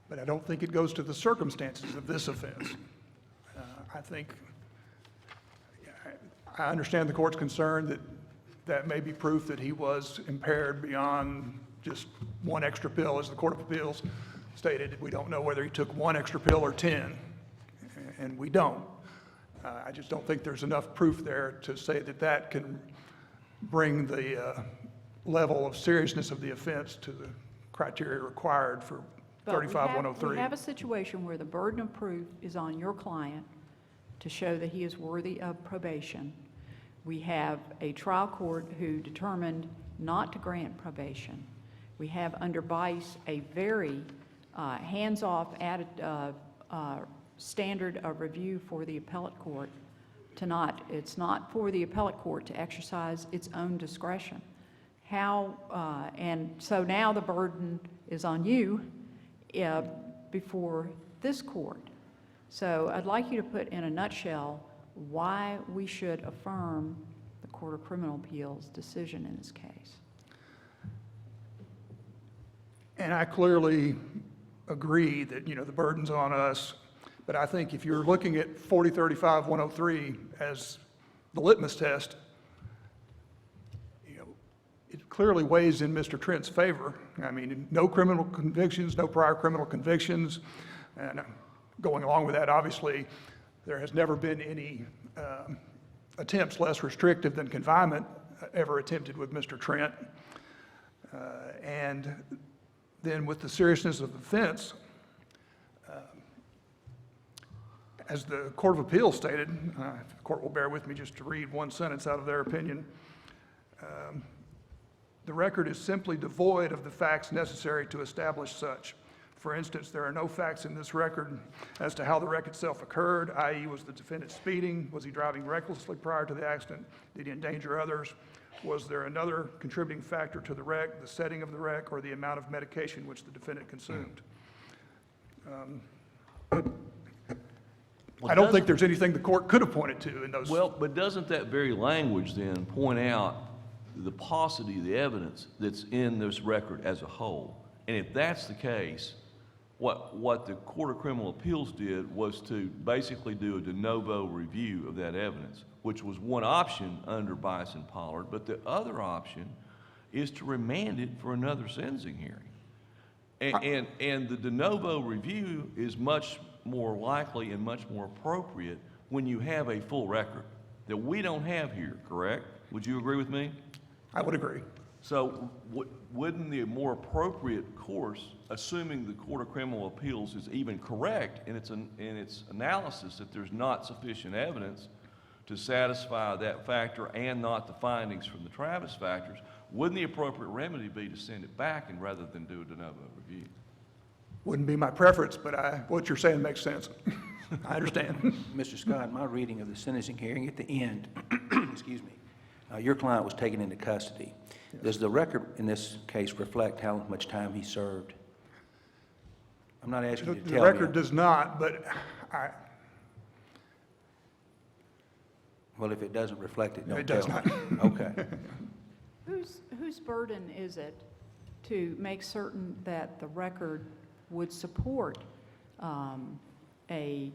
But I don't think it goes to the circumstances of this offense. I understand the court's concern that that may be proof that he was impaired beyond just one extra pill, as the Court of Appeals stated. We don't know whether he took one extra pill or 10, and we don't. I just don't think there's enough proof there to say that that can bring the level of seriousness of the offense to the criteria required for But 35103. we have a situation where the burden of proof is on your client to show that he is worthy of probation. We have a trial court who determined not to grant probation. We have under Bice a very hands-off standard of review for the appellate court it's not for the appellate court to exercise its own discretion. And so now the burden is on you before this court. So I'd like you to put in a nutshell why we should affirm the Court of Criminal Appeals' decision in this case. And I clearly agree that, the burden's on us, but I think if you're looking at 4035-103 as the litmus test, it clearly weighs in Mr. Trent's favor. I mean, no criminal convictions, no prior criminal convictions, and going along with that, obviously, there has never been any attempts less restrictive than confinement ever attempted with Mr. Trent. And then with the seriousness of the offense, as the Court of Appeals stated, the court will bear with me just to read one sentence out of their opinion, the record is simply devoid of the facts necessary to establish such. For instance, there are no facts in this record as to how the wreck itself occurred, i.e. was the defendant speeding? Was he driving recklessly prior to the accident? Did he endanger others? Was there another contributing factor to the wreck, the setting of the wreck, or the amount of medication which the defendant consumed? I don't think there's anything the court could have pointed to in those. Well, but doesn't that very language then point out the paucity of the evidence that's in this record as a whole? And if that's the case, what the Court of Criminal Appeals did was to basically do a de novo review of that evidence, which was one option under Bice and Pollard, but the other option is to remand it for another sentencing hearing. And the de novo review is much more likely and much more appropriate when you have a full record that we don't have here, correct? Would you agree with me? I would agree. So wouldn't the more appropriate course, assuming the Court of Criminal Appeals is even correct in its analysis that there's not sufficient evidence to satisfy that factor and not the findings from the Travis factors, wouldn't the appropriate remedy be to send it back and rather than do a de novo review? Wouldn't be my preference, but what you're saying makes sense. I understand. Mr. Scott, my reading of the sentencing hearing at the end, excuse me, your client was taken into custody. Yes. Does the record in this case reflect how much time he served? I'm not asking you to tell me. The record does not, but Well, if it doesn't reflect it, don't it tell does me. not. Okay. Whose burden is it to make certain that the record would support a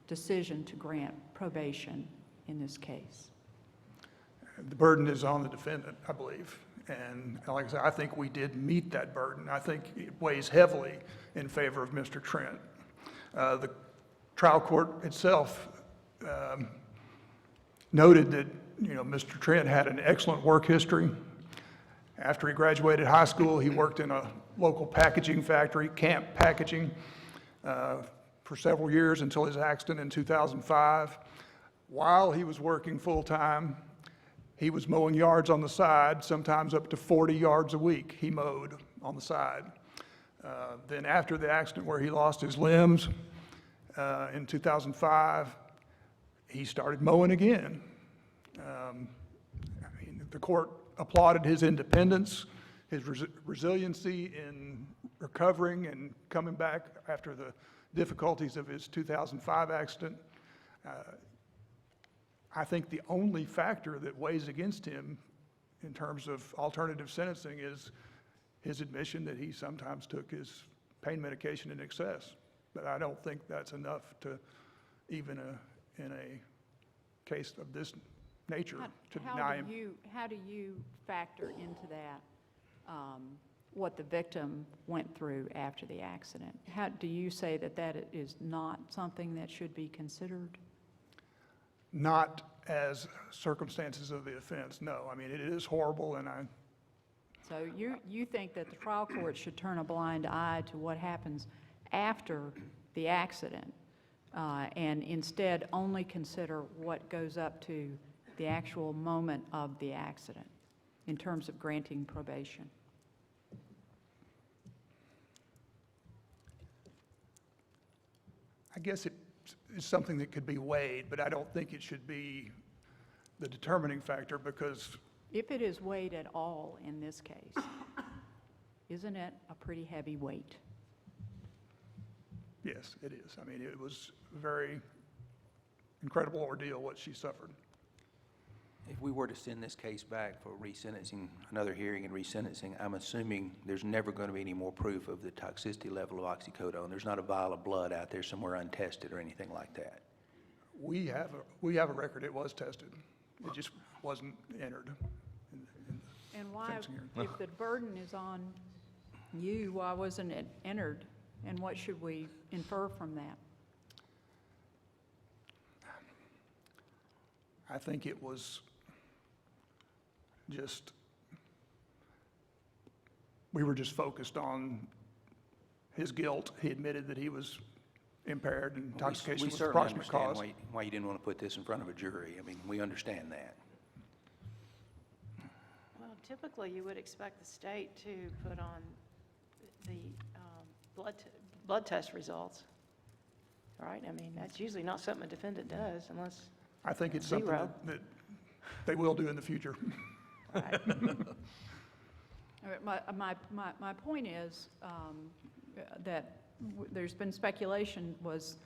decision to grant probation in this case? The burden is on the defendant, I believe. And like I said, I think we did meet that burden. I think it weighs heavily in favor of Mr. Trent. The trial court itself noted that, Mr. Trent had an excellent work history. After he graduated high school, he worked in a local packaging factory, Camp Packaging, for several years until his accident in 2005. While he was working full-time, he was mowing yards on the side, sometimes up to 40 yards a week he mowed on the side. Then after the accident where he lost his limbs in 2005, he started mowing again. The court applauded his independence, his resiliency in recovering and coming back after the difficulties of his 2005 accident. I think the only factor that weighs against him in terms of alternative sentencing is his admission that he sometimes took his pain medication in excess. But I don't think that's enough to, even in a case of this nature, to deny him. How do you factor into that what the victim went through after the accident? How do you say that that is not something that should be considered? Not as circumstances of the offense, no. I mean, it is horrible, and So you think that the trial court should turn a blind eye to what happens after the accident, and instead only consider what goes up to the actual moment of the accident in terms of granting probation? I guess it's something that could be weighed, but I don't think it should be the determining factor, because If it is weighed at all in this case, isn't it a pretty heavy weight? yes, it is. I mean, it was a very incredible ordeal what she suffered. If we were to send this case back for resentencing, another hearing and resentencing, I'm assuming there's never going to be any more proof of the toxicity level of oxycodone. There's not a vial of blood out there somewhere untested or anything like that. We have a record. It was tested. It just wasn't entered. And why, Sentencing hearing. if the burden is on you, why wasn't it entered? And what should we infer from that? I think it was just, we were just focused on his guilt. He admitted that he was impaired and intoxication We was the certainly proximate understand cause. why you didn't want to put this in front of a jury. I mean, we understand that. Well, typically, you would expect the state to put on the blood test results, right? I mean, that's usually not something a defendant does unless, I think it's something Zero. that they will do in the future. right? My point is that there's been speculation, was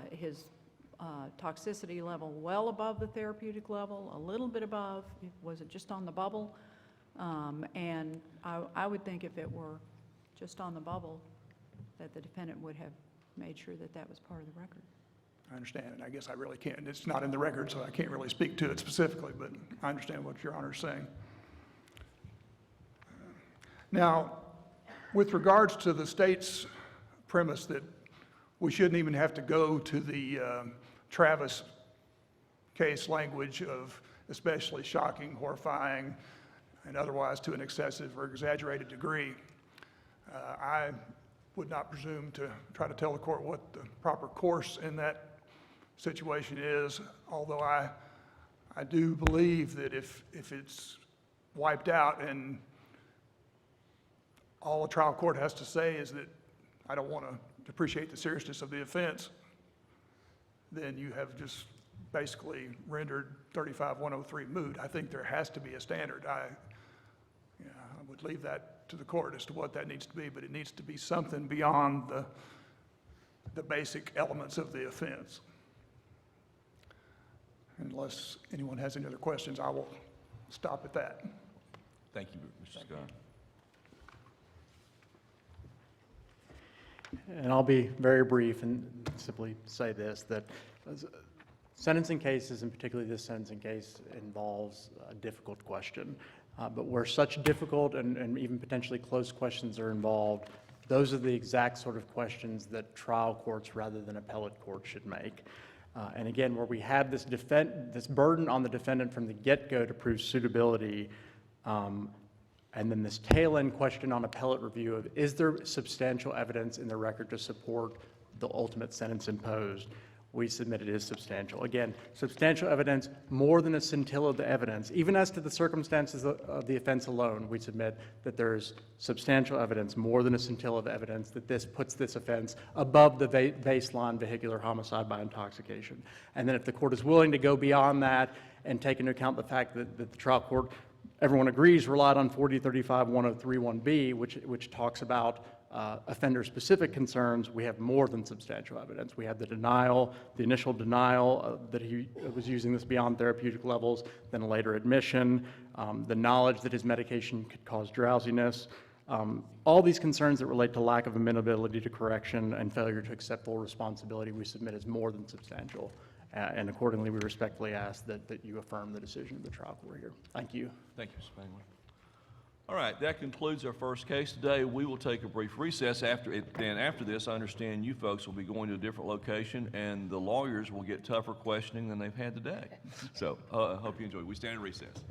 his toxicity level well above the therapeutic level, a little bit above? Was it just on the bubble? And I would think if it were just on the bubble, that the defendant would have made sure that that was part of the record. I understand, and I guess I really can't. It's not in the record, so I can't really speak to it specifically, but I understand what Your Honor is saying. Now, with regards to the state's premise that we shouldn't even have to go to the Travis case language of especially shocking, horrifying, and otherwise to an excessive or exaggerated degree, I would not presume to try to tell the court what the proper course in that situation is, although I do believe that if it's wiped out and all a trial court has to say is that I don't want to depreciate the seriousness of the offense, then you have just basically rendered 35-103 moot. I think there has to be a standard. I would leave that to the court as to what that needs to be, but it needs to be something beyond the basic elements of the offense. Unless anyone has any other questions, I will stop at that. Thank you, Mr. Scott. And I'll be very brief and simply say this, that sentencing cases, and particularly this sentencing case, involves a difficult question. But where such difficult and even potentially close questions are involved, those are the exact sort of questions that trial courts rather than appellate courts should make. And again, where we have this burden on the defendant from the get-go to prove suitability, and then this tail-end question on appellate review of, is there substantial evidence in the record to support the ultimate sentence imposed? We submit it is substantial. Again, substantial evidence, more than a scintilla of the evidence. Even as to the circumstances of the offense alone, we submit that there is substantial evidence, more than a scintilla of evidence, that this puts this offense above the baseline vehicular homicide by intoxication. And then if the court is willing to go beyond that and take into account the fact that the trial court, everyone agrees, relied on 4035-1031B, which talks about offender-specific concerns, we have more than substantial evidence. We have the denial, the initial denial that he was using this beyond therapeutic levels, then a later admission, the knowledge that his medication could cause drowsiness, all these concerns that relate to lack of amenability to correction and failure to accept full responsibility we submit as more than substantial. And accordingly, we respectfully ask that you affirm the decision of the trial court here. Thank you. Thank you, Mr. Spangler. All right, that concludes our first case today. We will take a brief recess. After this, I understand you folks will be going to a different location, and the lawyers will get tougher questioning than they've had today. So I hope you enjoy. We stand in recess.